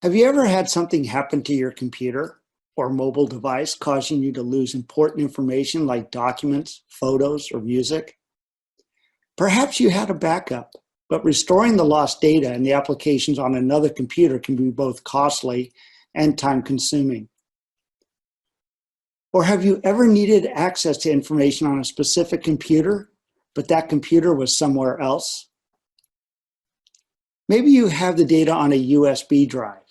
Have you ever had something happen to your computer or mobile device causing you to lose important information like documents, photos, or music? Perhaps you had a backup, but restoring the lost data and the applications on another computer can be both costly and time-consuming. Or have you ever needed access to information on a specific computer, but that computer was somewhere else? Maybe you have the data on a USB drive,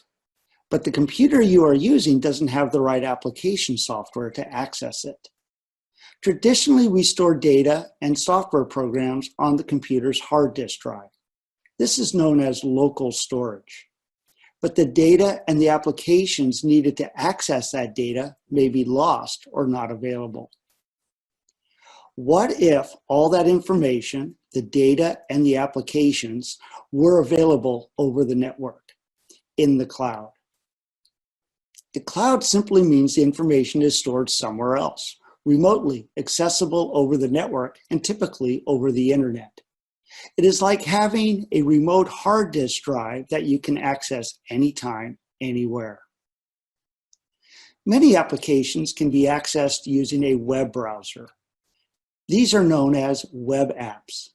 but the computer you are using doesn't have the right application software to access it. Traditionally, we store data and software programs on the computer's hard disk drive. This is known as local storage. But the data and the applications needed to access that data may be lost or not available. What if all that information, the data and the applications, were available over the network, in the cloud? The cloud simply means the information is stored somewhere else, remotely, accessible over the network, and typically over the internet. It is like having a remote hard disk drive that you can access anytime, anywhere. Many applications can be accessed using a web browser. These are known as web apps.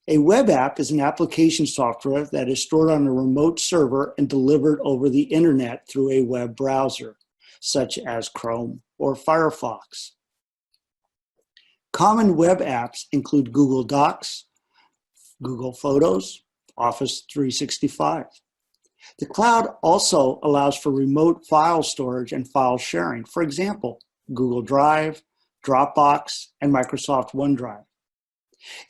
A web app is an application software that is stored on a remote server and delivered over the internet through a web browser, such as Chrome or Firefox. Common web apps include Google Docs, Google Photos, Office 365. The cloud also allows for remote file storage and file sharing. For example, Google Drive, Dropbox, and Microsoft OneDrive.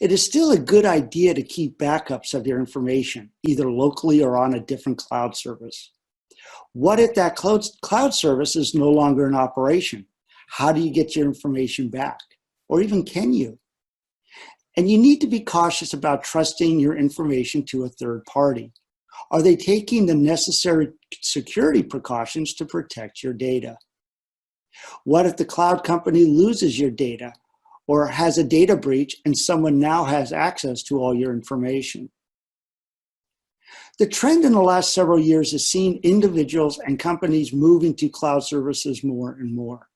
It is still a good idea to keep backups of your information, either locally or on a different cloud service. What if that cloud service is no longer in operation? How do you get your information back? Or even can you? And you need to be cautious about trusting your information to a third party. Are they taking the necessary security precautions to protect your data? What if the cloud company loses your data or has a data breach and someone now has access to all your information? The trend in the last several years has seen individuals and companies moving to cloud services more and more.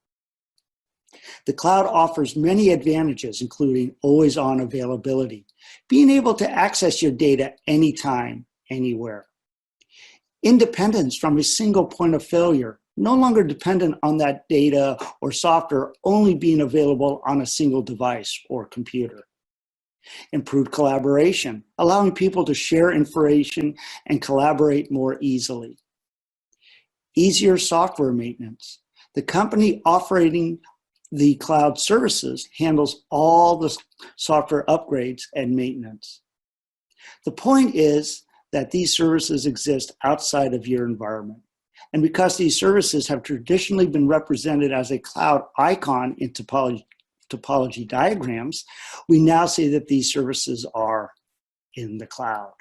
The cloud offers many advantages, including always-on availability, being able to access your data anytime, anywhere. Independence from a single point of failure, no longer dependent on that data or software only being available on a single device or computer. Improved collaboration, allowing people to share information and collaborate more easily. Easier software maintenance. The company operating the cloud services handles all the software upgrades and maintenance. The point is that these services exist outside of your environment. And because these services have traditionally been represented as a cloud icon in topology diagrams, we now say that these services are in the cloud.